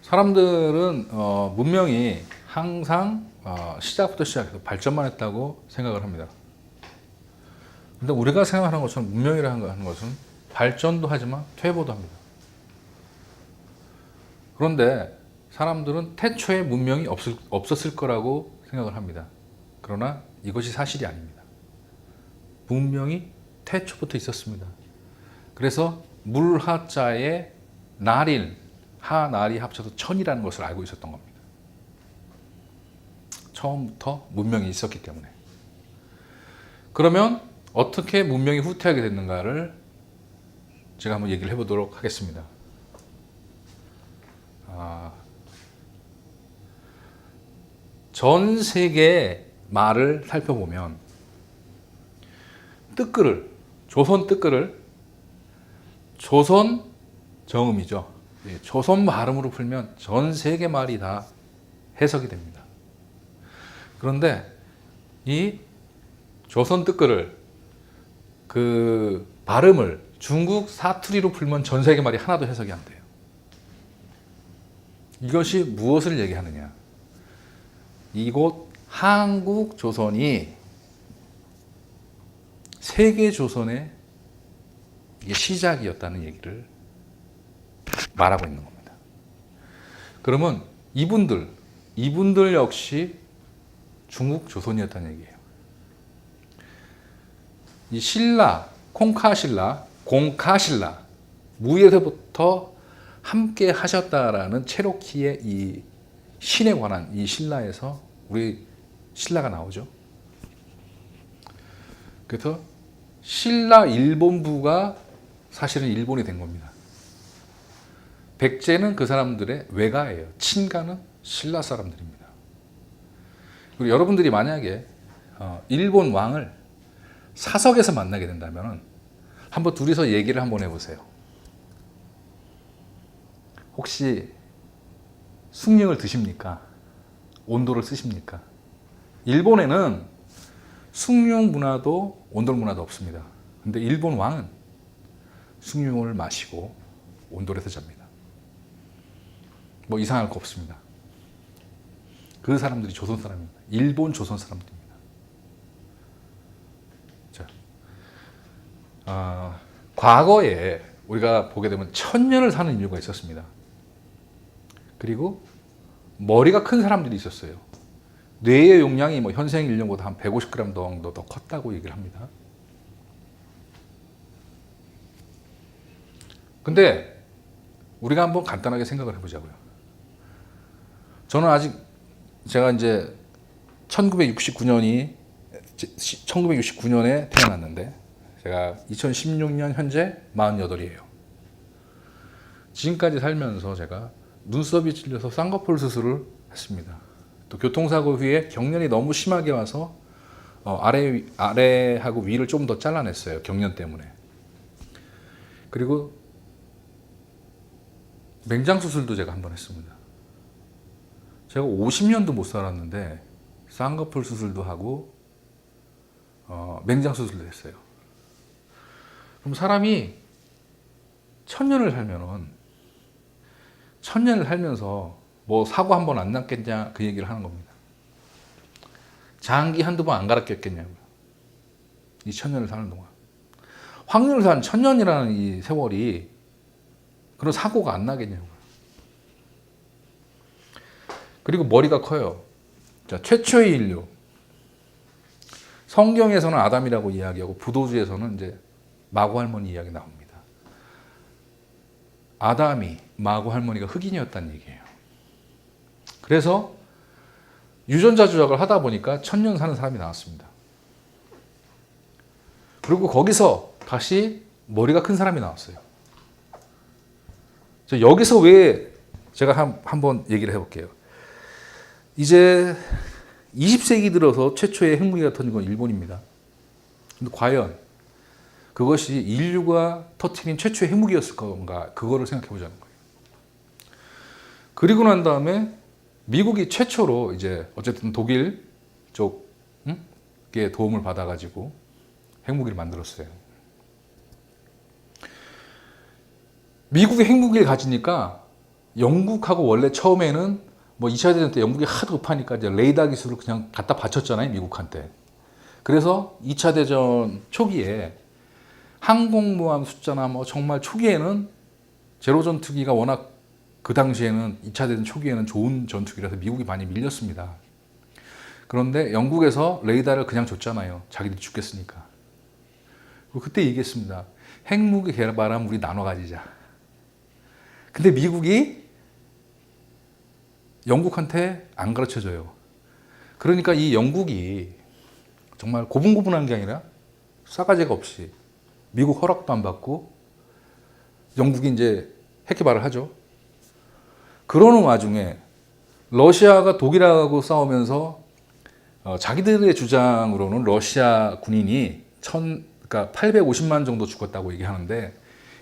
사람들은 문명이 항상 시작부터 시작해서 발전만 했다고 생각을 합니다. 근데 우리가 생각하는 것처럼 문명이라고 하는 것은 발전도 하지만 퇴보도 합니다. 그런데 사람들은 태초에 문명이 없었을 거라고 생각을 합니다. 그러나 이것이 사실이 아닙니다. 문명이 태초부터 있었습니다. 그래서 물하자에 날일, 하날이 합쳐서 천이라는 것을 알고 있었던 겁니다. 처음부터 문명이 있었기 때문에. 그러면 어떻게 문명이 후퇴하게 됐는가를 제가 한번 얘기를 해보도록 하겠습니다. 전 세계의 말을 살펴보면 뜨끌을, 조선 뜨끌을 조선 정음이죠. 조선 발음으로 풀면 전 세계 말이 다 해석이 됩니다. 그런데 이 조선 뜨끌을 그 발음을 중국 사투리로 풀면 전 세계 말이 하나도 해석이 안 돼요. 이것이 무엇을 얘기하느냐? 이곳 한국 조선이 세계 조선의 시작이었다는 얘기를 말하고 있는 겁니다. 그러면 이분들 역시 중국 조선이었다는 얘기예요. 이 신라, 콩카신라, 공카신라 무에서부터 함께 하셨다라는 체로키의 이 신에 관한 이 신라에서 우리 신라가 나오죠. 그래서 신라 일본부가 사실은 일본이 된 겁니다. 백제는 그 사람들의 외가예요. 친가는 신라 사람들입니다. 그리고 여러분들이 만약에 일본 왕을 사석에서 만나게 된다면 한번 둘이서 얘기를 한번 해보세요. 혹시 숭늉을 드십니까? 온도를 쓰십니까? 일본에는 숭늉 문화도 온돌 문화도 없습니다. 근데 일본 왕은 숭늉을 마시고 온돌에서 잡니다. 뭐 이상할 거 없습니다. 그 사람들이 조선 사람입니다. 일본 조선 사람들입니다. 자, 과거에 우리가 보게 되면 1000년을 사는 인류가 있었습니다. 그리고 머리가 큰 사람들이 있었어요. 뇌의 용량이 뭐 현생 인류보다 한 150g 정도 더 컸다고 얘기를 합니다. 근데 우리가 한번 간단하게 생각을 해보자고요. 저는 아직 제가 이제 1969년에 태어났는데 제가 2016년 현재 48이에요. 지금까지 살면서 제가 눈썹이 찔려서 쌍꺼풀 수술을 했습니다. 또 교통사고 후에 경련이 너무 심하게 와서 아래하고 위를 좀 더 잘라냈어요. 경련 때문에. 그리고 맹장 수술도 제가 한번 했습니다. 제가 50년도 못 살았는데 쌍꺼풀 수술도 하고 맹장 수술도 했어요. 그럼 사람이 1000년을 살면서 뭐 사고 한 번 안 났겠냐 그 얘기를 하는 겁니다. 장기 한두 번 안 갈았겠냐고요. 이 1000년을 사는 동안. 확률상 한 1000년이라는 이 세월이 그런 사고가 안 나겠냐고요. 그리고 머리가 커요. 자, 최초의 인류. 성경에서는 아담이라고 이야기하고 부도주에서는 이제 마고 할머니 이야기 나옵니다. 아담이 마고 할머니가 흑인이었다는 얘기예요. 그래서 유전자 조작을 하다 보니까 1000년 사는 사람이 나왔습니다. 그리고 거기서 다시 머리가 큰 사람이 나왔어요. 여기서 왜 제가 한번 얘기를 해볼게요. 이제 20세기 들어서 최초의 핵무기가 터진 건 일본입니다. 근데 과연 그것이 인류가 터뜨린 최초의 핵무기였을 건가? 그거를 생각해 보자는 거예요. 그리고 난 다음에 미국이 최초로 이제 어쨌든 독일 쪽의 도움을 받아가지고 핵무기를 만들었어요. 미국이 핵무기를 가지니까 영국하고 원래 처음에는 뭐 2차 대전 때 영국이 하도 급하니까 이제 레이더 기술을 그냥 갖다 바쳤잖아요, 미국한테. 그래서 2차 대전 초기에 항공모함 숫자나 뭐 정말 초기에는 제로 전투기가 워낙 그 당시에는 2차 대전 초기에는 좋은 전투기라서 미국이 많이 밀렸습니다. 그런데 영국에서 레이더를 그냥 줬잖아요. 자기들이 죽겠으니까. 그때 얘기했습니다. 핵무기 개발하면 우리 나눠 가지자. 근데 미국이 영국한테 안 가르쳐줘요. 그러니까 이 영국이 정말 고분고분한 게 아니라 싸가지가 없이 미국 허락도 안 받고 영국이 이제 핵 개발을 하죠. 그러는 와중에 러시아가 독일하고 싸우면서 자기들의 주장으로는 러시아 군인이 그러니까 850만 정도 죽었다고 얘기하는데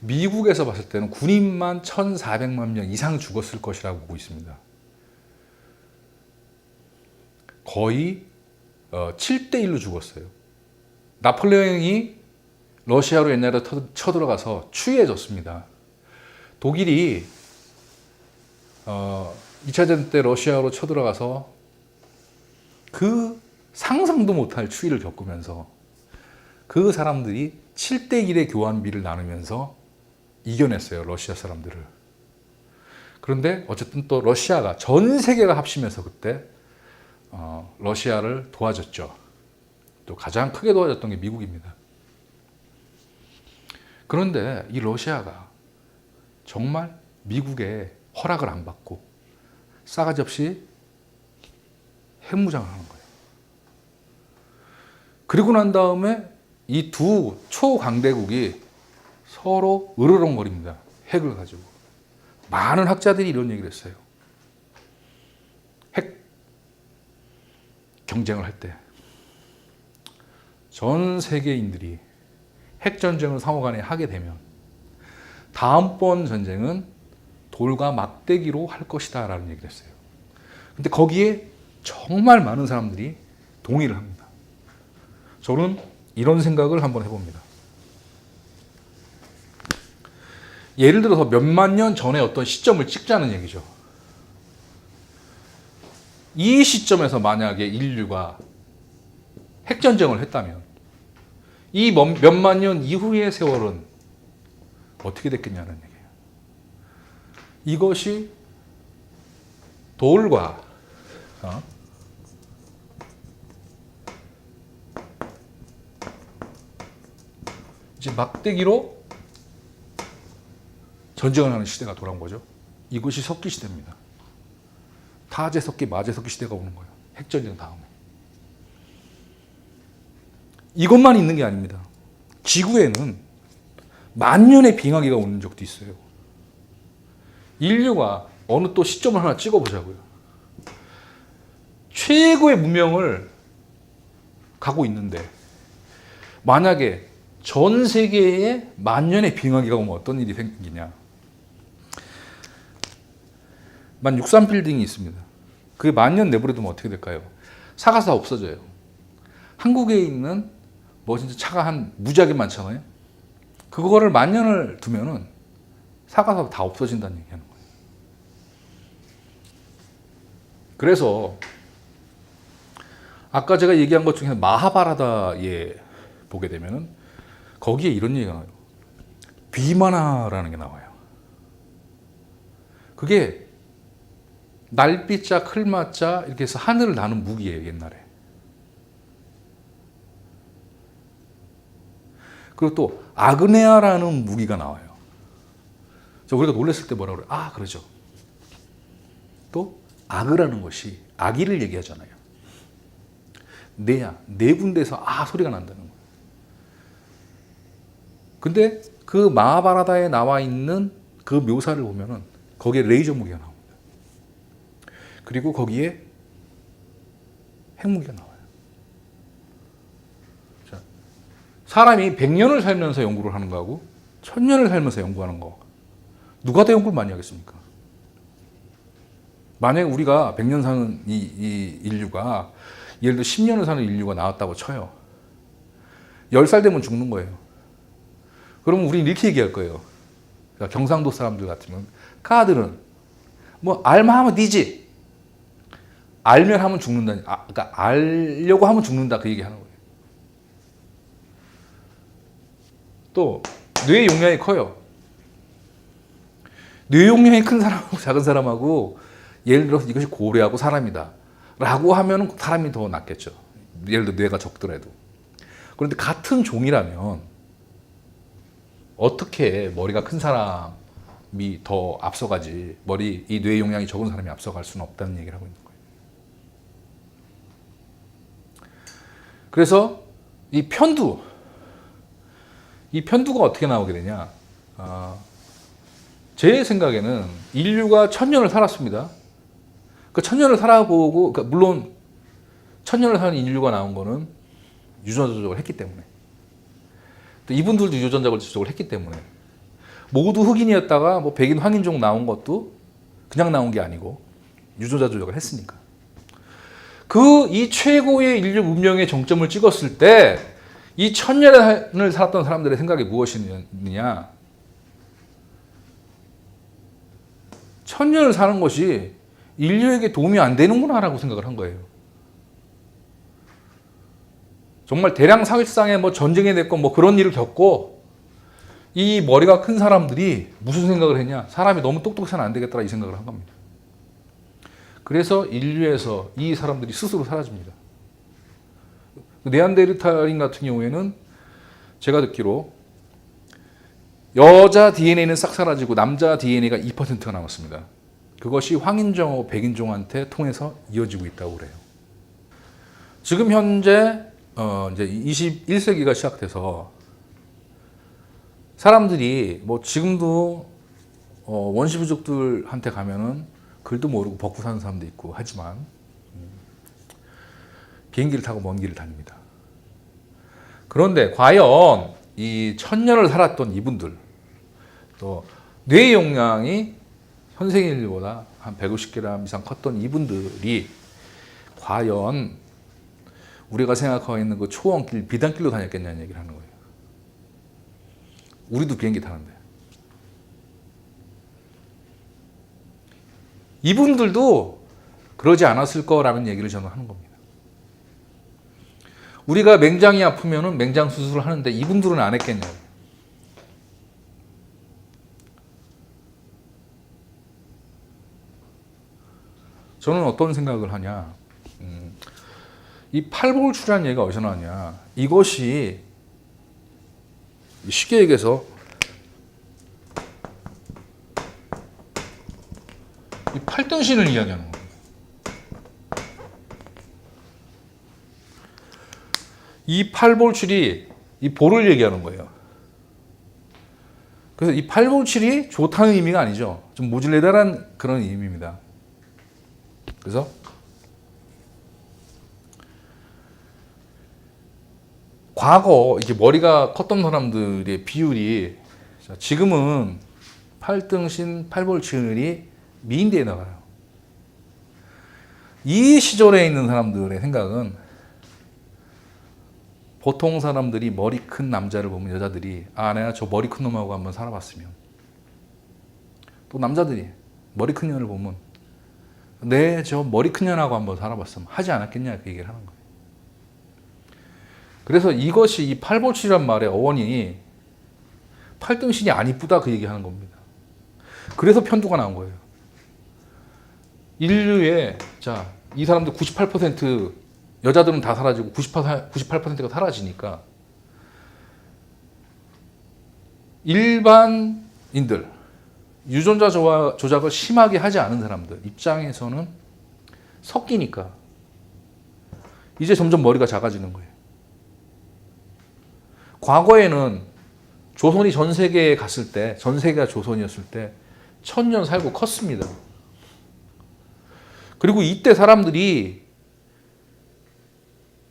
미국에서 봤을 때는 군인만 1,400만 명 이상 죽었을 것이라고 보고 있습니다. 거의 7대1로 죽었어요. 나폴레옹이 러시아로 옛날에 쳐들어가서 추위해졌습니다. 독일이 2차 대전 때 러시아로 쳐들어가서 그 상상도 못할 추위를 겪으면서 그 사람들이 7대1의 교환비를 나누면서 이겨냈어요, 러시아 사람들을. 그런데 어쨌든 또 러시아가 전 세계가 합심해서 그때 러시아를 도와줬죠. 또 가장 크게 도와줬던 게 미국입니다. 그런데 이 러시아가 정말 미국의 허락을 안 받고 싸가지 없이 핵무장을 하는 거예요. 그리고 난 다음에 이 두 초강대국이 서로 으르렁거립니다. 핵을 가지고. 많은 학자들이 이런 얘기를 했어요. 핵 경쟁을 할 때 전 세계인들이 핵전쟁을 상호간에 하게 되면 다음번 전쟁은 돌과 막대기로 할 것이다 라는 얘기를 했어요. 근데 거기에 정말 많은 사람들이 동의를 합니다. 저는 이런 생각을 한번 해봅니다. 예를 들어서 몇만 년 전에 어떤 시점을 찍자는 얘기죠. 이 시점에서 만약에 인류가 핵전쟁을 했다면 이 몇만 년 이후의 세월은 어떻게 됐겠냐는 얘기예요. 이것이 돌과 이제 막대기로 전쟁을 하는 시대가 돌아온 거죠. 이것이 석기 시대입니다. 타제 석기, 마제 석기 시대가 오는 거예요. 핵전쟁 다음에. 이것만 있는 게 아닙니다. 지구에는 만년의 빙하기가 오는 적도 있어요. 인류가 어느 또 시점을 하나 찍어보자고요. 최고의 문명을 가고 있는데 만약에 전 세계에 만년의 빙하기가 오면 어떤 일이 생기냐. 63빌딩이 있습니다. 그게 만년 내버려두면 어떻게 될까요? 차가 다 없어져요. 한국에 있는 뭐 진짜 차가 한 무지하게 많잖아요. 그거를 만년을 두면은 사가서 다 없어진다는 얘기하는 거예요. 그래서 아까 제가 얘기한 것 중에 마하바라다에 보게 되면은 거기에 이런 얘기가 나와요. 비마나라는 게 나와요. 그게 날비자, 클마자 이렇게 해서 하늘을 나는 무기예요, 옛날에. 그리고 또 아그네아라는 무기가 나와요. 우리가 놀랐을 때 뭐라고 그래요? 아, 그러죠. 또 아그라는 것이 아기를 얘기하잖아요. 네 군데에서 소리가 난다는 거예요. 근데 그 마하바라다에 나와 있는 그 묘사를 보면은 거기에 레이저 무기가 나옵니다. 그리고 거기에 핵무기가 나와요. 자, 사람이 100년을 살면서 연구를 하는 거하고 1000년을 살면서 연구하는 거 누가 더 연구를 많이 하겠습니까? 만약에 우리가 100년 사는 이 인류가 예를 들어 10년을 사는 인류가 나왔다고 쳐요. 10살 되면 죽는 거예요. 그러면 우리는 이렇게 얘기할 거예요. 그러니까 경상도 사람들 같으면 카들은 뭐 알만 하면 니지. 알면 하면 죽는다. 그러니까 알려고 하면 죽는다 그 얘기하는 거예요. 또 뇌 용량이 커요. 뇌 용량이 큰 사람하고 작은 사람하고 예를 들어서 이것이 고래하고 사람이다 라고 하면 사람이 더 낫겠죠. 예를 들어 뇌가 적더라도. 그런데 같은 종이라면 어떻게 머리가 큰 사람이 더 앞서가지 이 뇌 용량이 적은 사람이 앞서갈 수는 없다는 얘기를 하고 있는 거예요. 그래서 이 편두가 어떻게 나오게 되냐. 제 생각에는 인류가 1000년을 살았습니다. 그 1000년을 살아보고, 그러니까 물론 1000년을 사는 인류가 나온 거는 유전자 조작을 했기 때문에, 또 이분들도 유전자 조작을 했기 때문에, 모두 흑인이었다가 뭐 백인 황인종 나온 것도 그냥 나온 게 아니고 유전자 조작을 했으니까. 이 최고의 인류 문명의 정점을 찍었을 때 이 1000년을 살았던 사람들의 생각이 무엇이느냐. 1000년을 사는 것이 인류에게 도움이 안 되는구나 라고 생각을 한 거예요. 정말 대량 사실상의 뭐 전쟁이 됐건 뭐 그런 일을 겪고 이 머리가 큰 사람들이 무슨 생각을 했냐. 사람이 너무 똑똑해서는 안 되겠다 이 생각을 한 겁니다. 그래서 인류에서 이 사람들이 스스로 사라집니다. 네안데르탈인 같은 경우에는 제가 듣기로 여자 DNA는 싹 사라지고 남자 DNA가 2%가 남았습니다. 그것이 황인종하고 백인종한테 통해서 이어지고 있다고 그래요. 지금 현재 이제 21세기가 시작돼서 사람들이 뭐 지금도 원시부족들한테 가면은 글도 모르고 벗고 사는 사람도 있고 하지만 비행기를 타고 먼 길을 다닙니다. 그런데 과연 이 1000년을 살았던 이분들, 또 뇌 용량이 현생 인류보다 한 150g 이상 컸던 이분들이 과연 우리가 생각하고 있는 그 초원길, 비단길로 다녔겠냐는 얘기를 하는 거예요. 우리도 비행기 타는데. 이분들도 그러지 않았을 거라는 얘기를 저는 하는 겁니다. 우리가 맹장이 아프면 맹장 수술을 하는데 이분들은 안 했겠냐고. 저는 어떤 생각을 하냐. 이 팔볼출이라는 얘기가 어디서 나왔냐. 이것이 쉽게 얘기해서 이 팔등신을 이야기하는 거예요. 이 팔볼출이 이 볼을 얘기하는 거예요. 그래서 이 팔볼출이 좋다는 의미가 아니죠. 좀 모질레다란 그런 의미입니다. 그래서 과거 이렇게 머리가 컸던 사람들의 비율이 지금은 팔등신, 팔볼출이 미인대에 나가요. 이 시절에 있는 사람들의 생각은 보통 사람들이 머리 큰 남자를 보면 여자들이 내가 저 머리 큰 놈하고 한번 살아봤으면, 또 남자들이 머리 큰 년을 보면 저 머리 큰 년하고 한번 살아봤으면 하지 않았겠냐 그 얘기를 하는 거예요. 그래서 이것이 이 팔볼출이란 말의 어원이 팔등신이 안 이쁘다 그 얘기하는 겁니다. 그래서 편두가 나온 거예요. 인류의 이 사람들 98% 여자들은 다 사라지고 98%가 사라지니까 일반인들, 유전자 조작을 심하게 하지 않은 사람들 입장에서는 섞이니까 이제 점점 머리가 작아지는 거예요. 과거에는 조선이 전 세계에 갔을 때, 전 세계가 조선이었을 때 1000년 살고 컸습니다. 그리고 이때 사람들이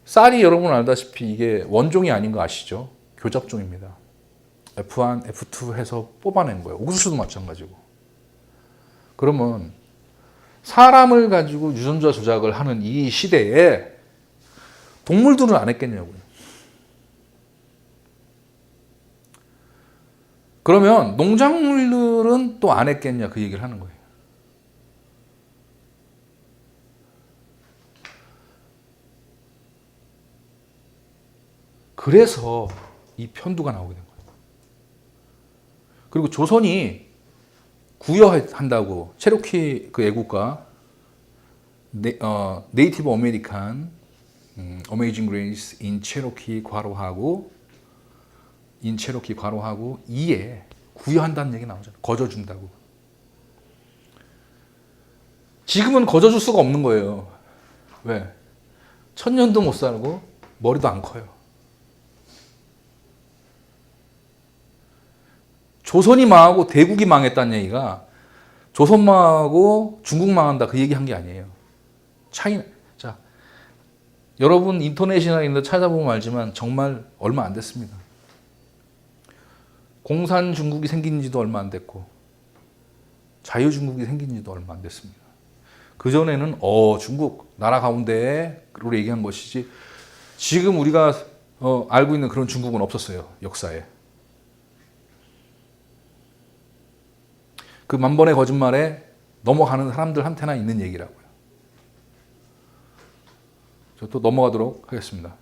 쌀이 여러분 알다시피 이게 원종이 아닌 거 아시죠? 교잡종입니다. F1, F2 해서 뽑아낸 거예요. 옥수수도 마찬가지고. 그러면 사람을 가지고 유전자 조작을 하는 이 시대에 동물들은 안 했겠냐고요. 그러면 농작물들은 또 안 했겠냐 그 얘기를 하는 거예요. 그래서 이 편두가 나오게 된 거예요. 그리고 조선이 구여한다고 체로키 그 애국가 네이티브 아메리칸 어메이징 그레이스 인 체로키 괄호하고 인 체로키 괄호하고 2에 구여한다는 얘기 나오잖아요. 거저준다고. 지금은 거저줄 수가 없는 거예요. 왜? 1000년도 못 살고 머리도 안 커요. 조선이 망하고 대국이 망했다는 얘기가 조선 망하고 중국 망한다 그 얘기 한 게 아니에요. 차이나. 자, 여러분 인터넷이나 이런 데 찾아보면 알지만 정말 얼마 안 됐습니다. 공산 중국이 생긴 지도 얼마 안 됐고 자유 중국이 생긴 지도 얼마 안 됐습니다. 그 전에는 중국 나라 가운데로 얘기한 것이지 지금 우리가 알고 있는 그런 중국은 없었어요. 역사에. 그 만번의 거짓말에 넘어가는 사람들한테나 있는 얘기라고요. 저 또 넘어가도록 하겠습니다.